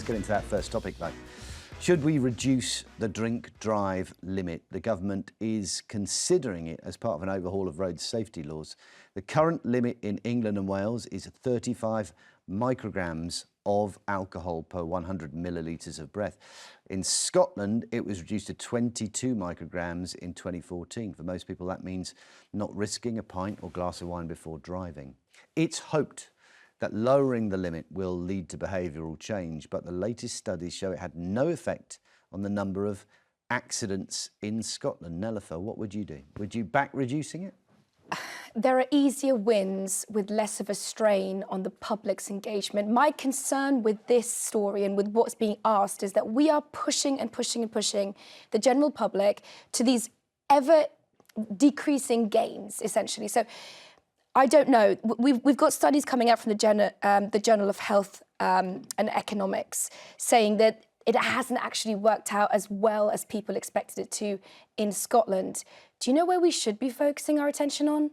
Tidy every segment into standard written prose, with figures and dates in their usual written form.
Let's get into that first topic, though. Should we reduce the drink-drive limit? The government is considering it as part of an overhaul of road safety laws. The current limit in England and Wales is 35 micrograms of alcohol per 100 millilitres of breath. In Scotland, it was reduced to 22 micrograms in 2014. For most people, that means not risking a pint or glass of wine before driving. It's hoped that lowering the limit will lead to behavioural change, but the latest studies show it had no effect on the number of accidents in Scotland. Nelufar, what would you do? Would you back reducing it? There are easier wins with less of a strain on the public's engagement. My concern with this story and with what's being asked is that we are pushing and pushing and pushing the general public to these ever decreasing gains, essentially. So I don't know. We've got studies coming out from the Journal of Health and Economics saying that it hasn't actually worked out as well as people expected it to in Scotland. Do you know where we should be focusing our attention on?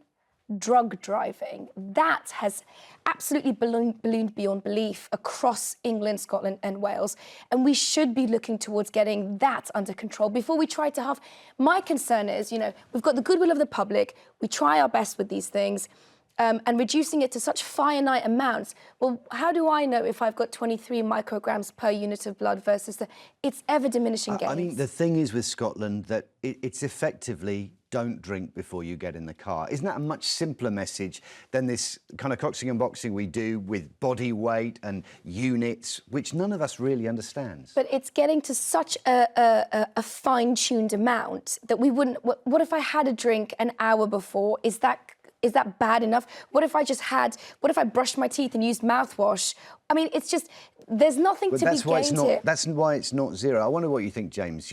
Drug driving. That has absolutely ballooned beyond belief across England, Scotland and Wales. And we should be looking towards getting that under control before we try to have... My concern is, we've got the goodwill of the public. We try our best with these things. And reducing it to such finite amounts, well, how do I know if I've got 23 micrograms per unit of blood versus it's ever diminishing gains? I mean, the thing is with Scotland that it's effectively don't drink before you get in the car. Isn't that a much simpler message than this kind of coxing and boxing we do with body weight and units, which none of us really understands? But it's getting to such a fine-tuned amount that we wouldn't... What if I had a drink an hour before? Is that bad enough? What if I brushed my teeth and used mouthwash? I mean, it's just, there's nothing to be gained here. That's why it's not zero. I wonder what you think, James.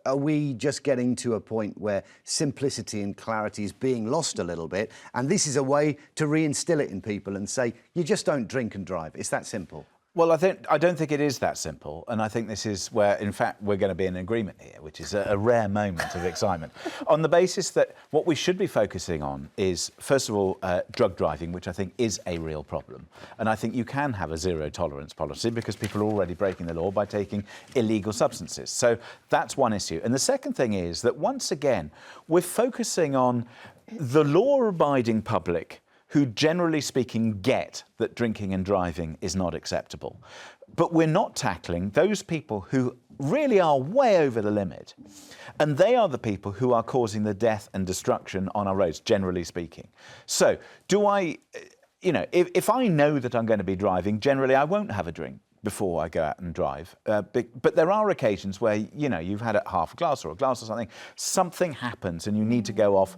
Are we just getting to a point where simplicity and clarity is being lost a little bit? And this is a way to reinstill it in people and say, you just don't drink and drive. It's that simple. Well, I don't think it is that simple, and I think this is where, in fact, we're going to be in agreement here, which is a rare moment of excitement, on the basis that what we should be focusing on is, first of all, drug driving, which I think is a real problem. And I think you can have a zero-tolerance policy because people are already breaking the law by taking illegal substances. So that's one issue. And the second thing is that, once again, we're focusing on the law-abiding public who, generally speaking, get that drinking and driving is not acceptable. But we're not tackling those people who really are way over the limit. And they are the people who are causing the death and destruction on our roads, generally speaking. So do I, if I know that I'm going to be driving, generally I won't have a drink before I go out and drive. But there are occasions where, you've had half a glass or a glass or something happens and you need to go off.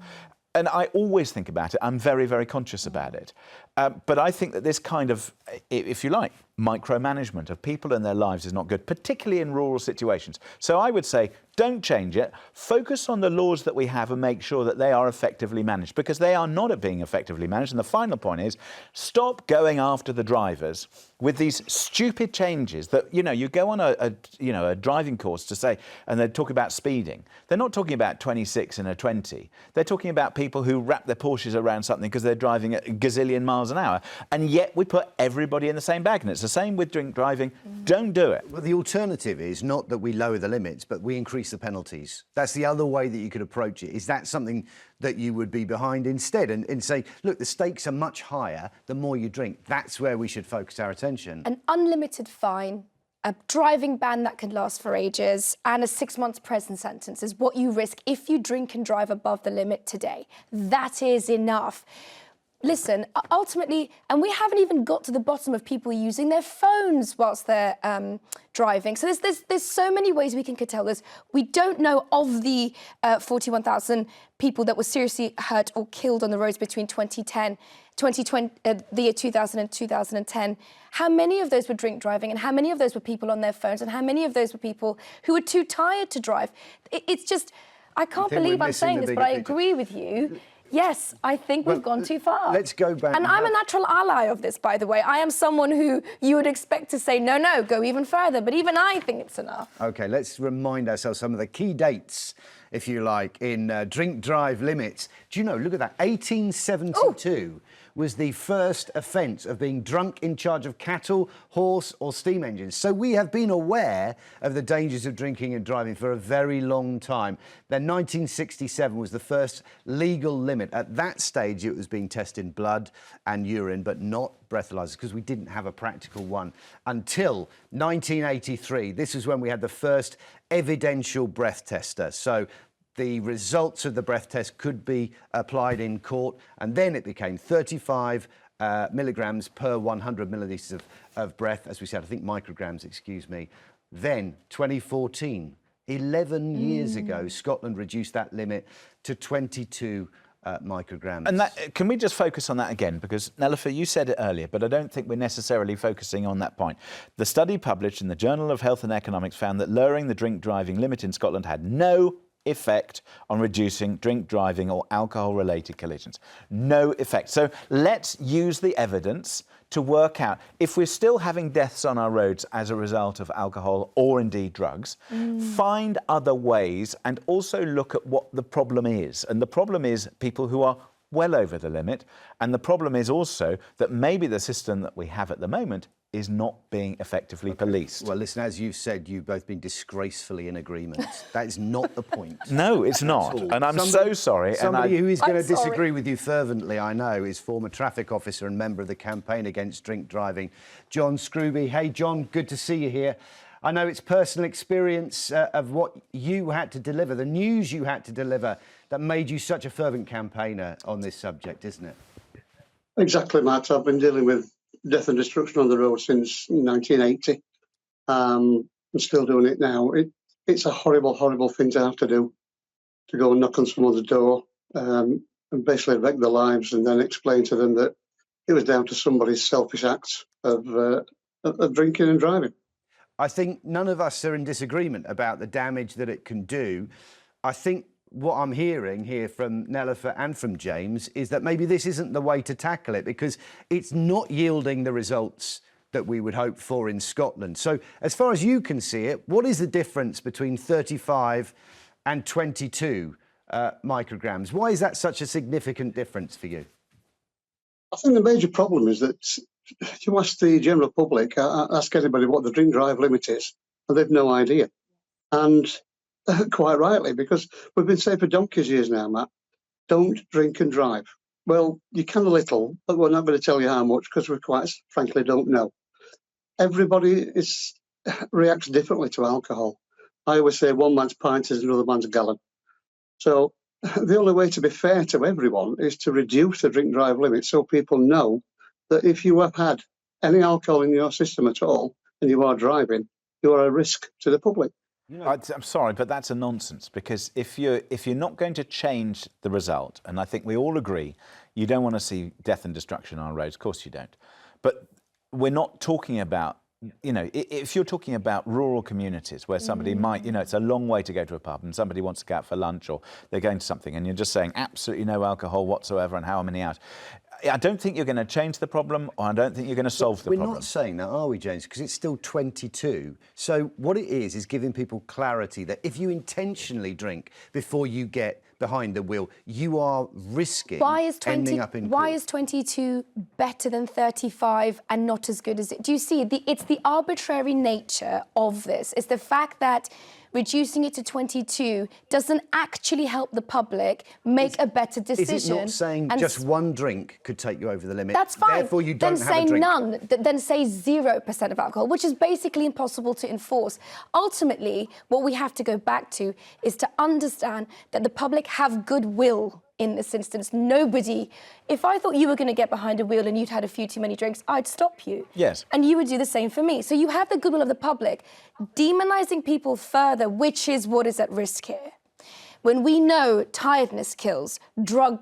And I always think about it. I'm very, very conscious about it. But I think that this kind of, if you like, micromanagement of people and their lives is not good, particularly in rural situations. So I would say, don't change it. Focus on the laws that we have and make sure that they are effectively managed, because they are not being effectively managed. And the final point is, stop going after the drivers with these stupid changes that, you go on a driving course to say, and they're talking about speeding. They're not talking about 26 and a 20. They're talking about people who wrap their Porsches around something because they're driving at a gazillion miles an hour. And yet we put everybody in the same bag. And it's the same with drink driving. Don't do it. Well, the alternative is not that we lower the limits, but we increase the penalties. That's the other way that you could approach it. Is that something that you would be behind instead and say, look, the stakes are much higher the more you drink? That's where we should focus our attention. An unlimited fine, a driving ban that could last for ages, and a 6 months prison sentence is what you risk if you drink and drive above the limit today. That is enough. Listen, ultimately, and we haven't even got to the bottom of people using their phones whilst they're driving. So there's so many ways we can curtail this. We don't know of the 41,000 people that were seriously hurt or killed on the roads between 2020, the year 2000 and 2010. How many of those were drink driving, and how many of those were people on their phones, and how many of those were people who were too tired to drive? It's just, I can't believe I'm saying this, but I agree with you. Yes, I think we've gone too far. Let's go back. And I'm a natural ally of this, by the way. I am someone who you would expect to say, no, go even further. But even I think it's enough. OK, let's remind ourselves some of the key dates, if you like, in drink drive limits. Do you know, look at that, 1872 was the first offence of being drunk in charge of cattle, horse or steam engines. So we have been aware of the dangers of drinking and driving for a very long time. Then 1967 was the first legal limit. At that stage, it was being tested in blood and urine, but not breathalyzers, because we didn't have a practical one until 1983. This is when we had the first evidential breath tester. So the results of the breath test could be applied in court, and then it became 35 milligrams per 100 millilitres of breath, as we said, I think micrograms, excuse me. Then 2014, 11 years ago, Scotland reduced that limit to 22 micrograms. And that, can we just focus on that again? Because, Nelufar, you said it earlier, but I don't think we're necessarily focusing on that point. The study published in the Journal of Health and Economics found that lowering the drink driving limit in Scotland had no effect on reducing drink driving or alcohol-related collisions. No effect. So let's use the evidence to work out if we're still having deaths on our roads as a result of alcohol or indeed drugs, find other ways and also look at what the problem is. And the problem is people who are well over the limit. And the problem is also that maybe the system that we have at the moment is not being effectively policed. Well, listen, as you've said, you've both been disgracefully in agreement. That is not the point. No, it's not. And I'm so sorry. Somebody who is going to disagree with you fervently, I know, is former traffic officer and member of the campaign against drink driving, John Scrooby. Hey, John, good to see you here. I know it's personal experience of what you had to deliver, the news you had to deliver, that made you such a fervent campaigner on this subject, isn't it? Exactly, Matt. I've been dealing with death and destruction on the road since 1980. I'm still doing it now. It's a horrible, horrible thing to have to do, to go and knock on someone's door and basically wreck their lives and then explain to them that it was down to somebody's selfish acts of drinking and driving. I think none of us are in disagreement about the damage that it can do. I think what I'm hearing here from Nelufar and from James is that maybe this isn't the way to tackle it, because it's not yielding the results that we would hope for in Scotland. So as far as you can see it, what is the difference between 35 and 22 micrograms? Why is that such a significant difference for you? I think the major problem is that you ask the general public, ask anybody what the drink drive limit is, and they've no idea. And quite rightly, because we've been saying for donkey's years now, Matt, don't drink and drive. Well, you can a little, but we're not going to tell you how much, because we quite frankly don't know. Everybody reacts differently to alcohol. I always say one man's pint is another man's gallon. So the only way to be fair to everyone is to reduce the drink drive limit, so people know that if you have had any alcohol in your system at all and you are driving, you are a risk to the public. You know, I'm sorry, but that's a nonsense, because if you're not going to change the result, and I think we all agree, you don't want to see death and destruction on our roads, of course you don't. But we're not talking about, you know, if you're talking about rural communities where somebody might, you know, it's a long way to go to a pub and somebody wants to go out for lunch or they're going to something and you're just saying absolutely no alcohol whatsoever and how many hours. I don't think you're going to change the problem, or I don't think you're going to solve the problem. We're not saying that, are we, James? Because it's still 22. So what it is giving people clarity that if you intentionally drink before you get behind the wheel, you are risking ending up in court. Why is 22 better than 35 and not as good as it? Do you see? It's the arbitrary nature of this. It's the fact that reducing it to 22 doesn't actually help the public make a better decision. Is it not saying just one drink could take you over the limit? That's fine. Therefore, you don't then have say a drink. none. Then say 0% of alcohol, which is basically impossible to enforce. Ultimately, what we have to go back to is to understand that the public have goodwill in this instance. Nobody, if I thought you were going to get behind a wheel and you'd had a few too many drinks, I'd stop you. Yes. And you would do the same for me. So you have the goodwill of the public. Demonising people further, which is what is at risk here. When we know tiredness kills,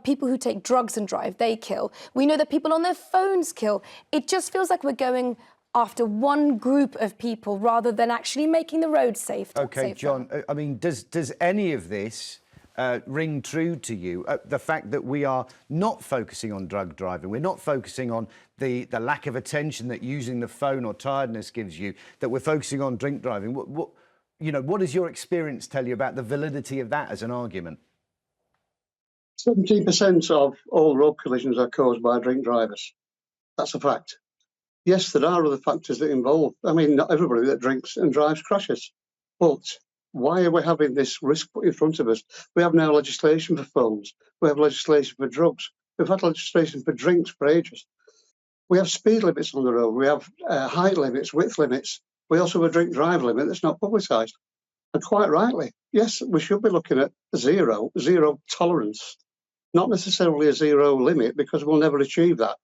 people who take drugs and drive, they kill. We know that people on their phones kill. It just feels like we're going after one group of people rather than actually making the road safe. OK, John, I mean, does any of this ring true to you? The fact that we are not focusing on drug driving, we're not focusing on the lack of attention that using the phone or tiredness gives you, that we're focusing on drink driving. What does your experience tell you about the validity of that as an argument? 17% of all road collisions are caused by drink drivers. That's a fact. Yes, there are other factors that involve. I mean, not everybody that drinks and drives crashes. But why are we having this risk put in front of us? We have now legislation for phones. We have legislation for drugs. We've had legislation for drinks for ages. We have speed limits on the road. We have height limits, width limits. We also have a drink drive limit that's not publicised. And quite rightly, yes, we should be looking at zero tolerance, not necessarily a zero limit, because we'll never achieve that.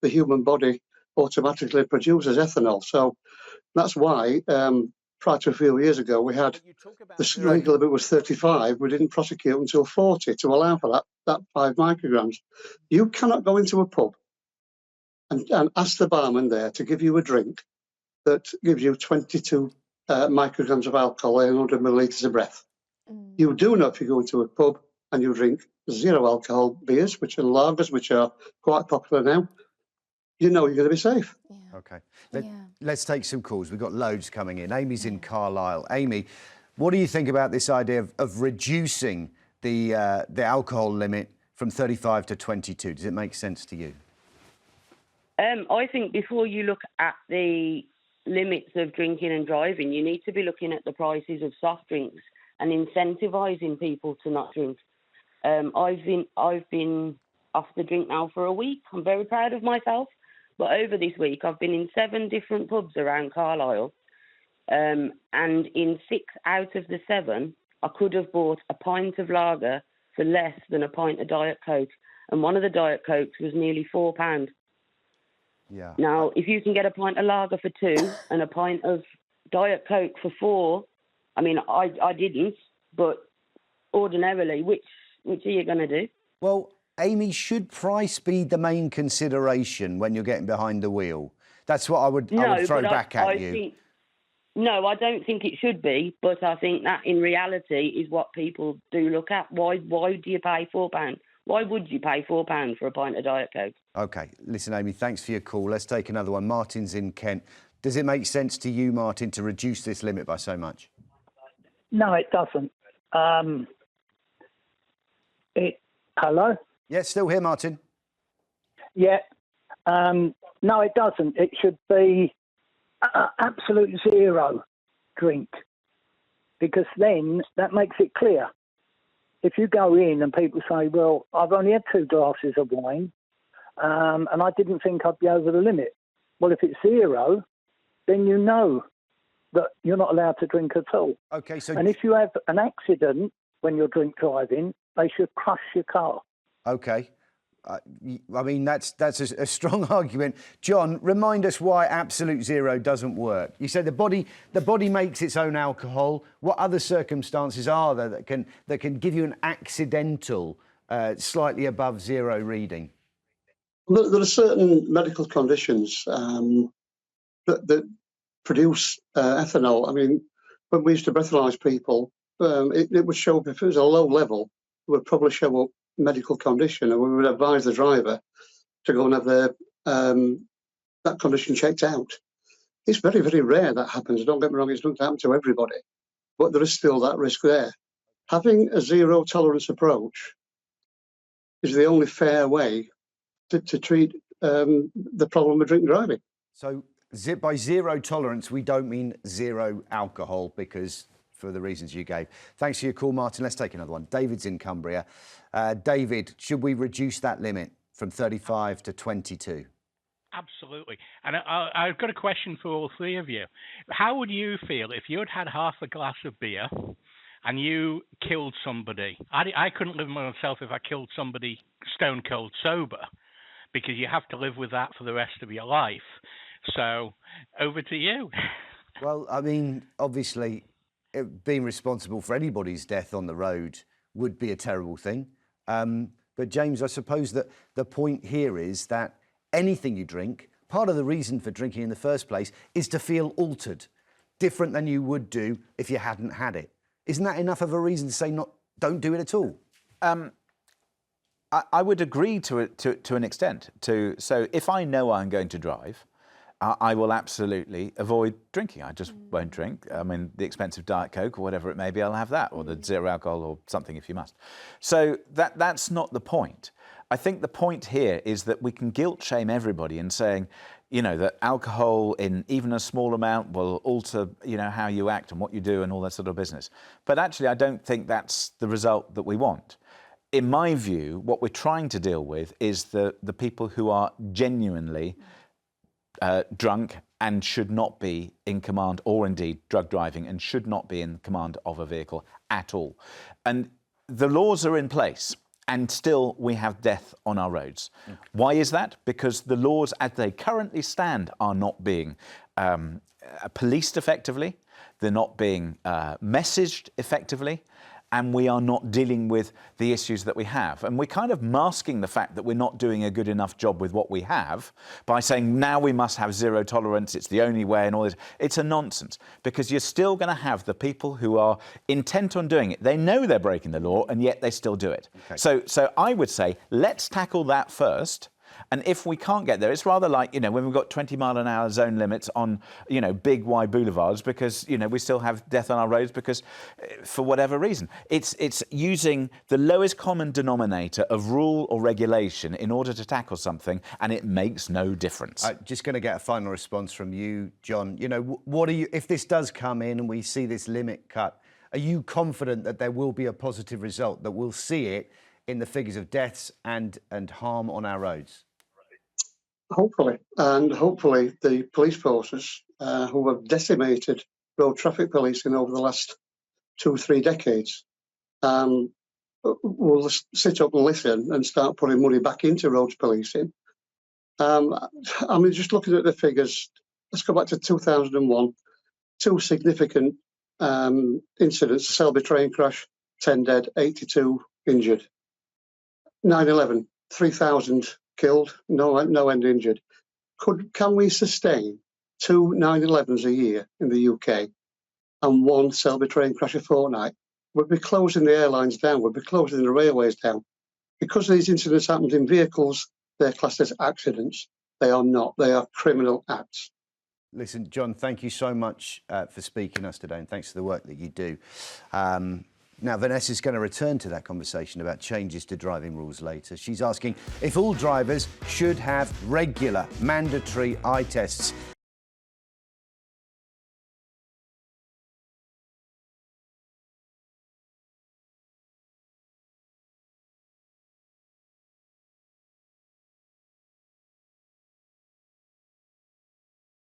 The human body automatically produces ethanol. So that's why, prior to a few years ago, we had the legal limit was 35. We didn't prosecute until 40 to allow for that 5 micrograms. You cannot go into a pub and ask the barman there to give you a drink that gives you 22 micrograms of alcohol and 100 millilitres of breath. You do know if you go into a pub and you drink zero alcohol beers, which are lagers, which are quite popular now, you know you're going to be safe. Yeah. OK. Let's take some calls. We've got loads coming in. Amy's in Carlisle. Amy, what do you think about this idea of reducing the alcohol limit from 35 to 22? Does it make sense to you? I think before you look at the limits of drinking and driving, you need to be looking at the prices of soft drinks and incentivising people to not drink. I've been off the drink now for a week. I'm very proud of myself. But over this week, I've been in 7 different pubs around Carlisle. And in 6 out of the 7, I could have bought a pint of lager for less than a pint of Diet Coke. And one of the Diet Cokes was nearly £4. Yeah. Now, if you can get a pint of lager for 2 and a pint of Diet Coke for 4, I mean, I didn't, but ordinarily, which are you going to do? Well, Amy, should price be the main consideration when you're getting behind the wheel? That's what I would throw back at you. No, I don't think it should be, but I think that in reality is what people do look at. Why do you pay £4? Why would you pay £4 for a pint of Diet Coke? OK. Listen, Amy, thanks for your call. Let's take another one. Martin's in Kent. Does it make sense to you, Martin, to reduce this limit by so much? No, it doesn't. Hello? Yeah, still here, Martin. Yeah. No, it doesn't. It should be absolute zero drink, because then that makes it clear. If you go in and people say, well, I've only had 2 glasses of wine and I didn't think I'd be over the limit. Well, if it's zero, then you know that you're not allowed to drink at all. OK, so... And if you have an accident when you're drink driving, they should crush your car. OK. I mean, that's a strong argument. John, remind us why absolute zero doesn't work. You said the body makes its own alcohol. What other circumstances are there that can give you an accidental, slightly above zero reading? There are certain medical conditions that produce ethanol. I mean, when we used to breathalyse people, it would show up, if it was a low level, it would probably show up medical condition, and we would advise the driver to go and have that condition checked out. It's very, very rare that happens. Don't get me wrong, it's not happen to everybody, but there is still that risk there. Having a zero tolerance approach is the only fair way to treat the problem of drink driving. So by zero tolerance, we don't mean zero alcohol, because for the reasons you gave. Thanks for your call, Martin. Let's take another one. David's in Cumbria. David, should we reduce that limit from 35 to 22? Absolutely. And I've got a question for all 3 of you. How would you feel if you had had half a glass of beer and you killed somebody? I couldn't live with myself if I killed somebody stone cold sober, because you have to live with that for the rest of your life. So over to you. Well, I mean, obviously, being responsible for anybody's death on the road would be a terrible thing. But James, I suppose that the point here is that anything you drink, part of the reason for drinking in the first place is to feel altered, different than you would do if you hadn't had it. Isn't that enough of a reason to say don't do it at all? I would agree to an extent. So if I know I'm going to drive, I will absolutely avoid drinking. I just won't drink. I mean, the expensive Diet Coke or whatever it may be, I'll have that, or the zero alcohol or something if you must. So that's not the point. I think the point here is that we can guilt shame everybody in saying, you know, that alcohol in even a small amount will alter, you know, how you act and what you do and all that sort of business. But actually, I don't think that's the result that we want. In my view, what we're trying to deal with is the people who are genuinely drunk and should not be in command, or indeed drug driving, and should not be in command of a vehicle at all. And the laws are in place, and still we have death on our roads. Why is that? Because the laws as they currently stand are not being policed effectively, they're not being messaged effectively, and we are not dealing with the issues that we have. And we're kind of masking the fact that we're not doing a good enough job with what we have by saying now we must have zero tolerance, it's the only way and all this. It's a nonsense, because you're still going to have the people who are intent on doing it. They know they're breaking the law and yet they still do it. Okay. So I would say let's tackle that first. And if we can't get there, it's rather like, you know, when we've got 20-mile-an-hour zone limits on, you know, big wide boulevards because, you know, we still have death on our roads because, for whatever reason. It's using the lowest common denominator of rule or regulation in order to tackle something, and it makes no difference. Just going to get a final response from you, John. You know, what are you, if this does come in and we see this limit cut, are you confident that there will be a positive result, that we'll see it in the figures of deaths and harm on our roads? Hopefully, and hopefully the police forces who have decimated road traffic policing over the last 2-3 decades will sit up and listen and start putting money back into roads policing. I mean, just looking at the figures, let's go back to 2001, 2 significant incidents, the Selby train crash, 10 dead, 82 injured. 9/11, 3,000 killed, no end injured. Can we sustain 2 9/11s a year in the UK and 1 Selby train crash a fortnight? We'd be closing the airlines down, we'd be closing the railways down. Because these incidents happened in vehicles, they're classed as accidents. They are not, they are criminal acts. Listen, John, thank you so much for speaking to us today, and thanks for the work that you do. Now, Vanessa's going to return to that conversation about changes to driving rules later. She's asking if all drivers should have regular mandatory eye tests.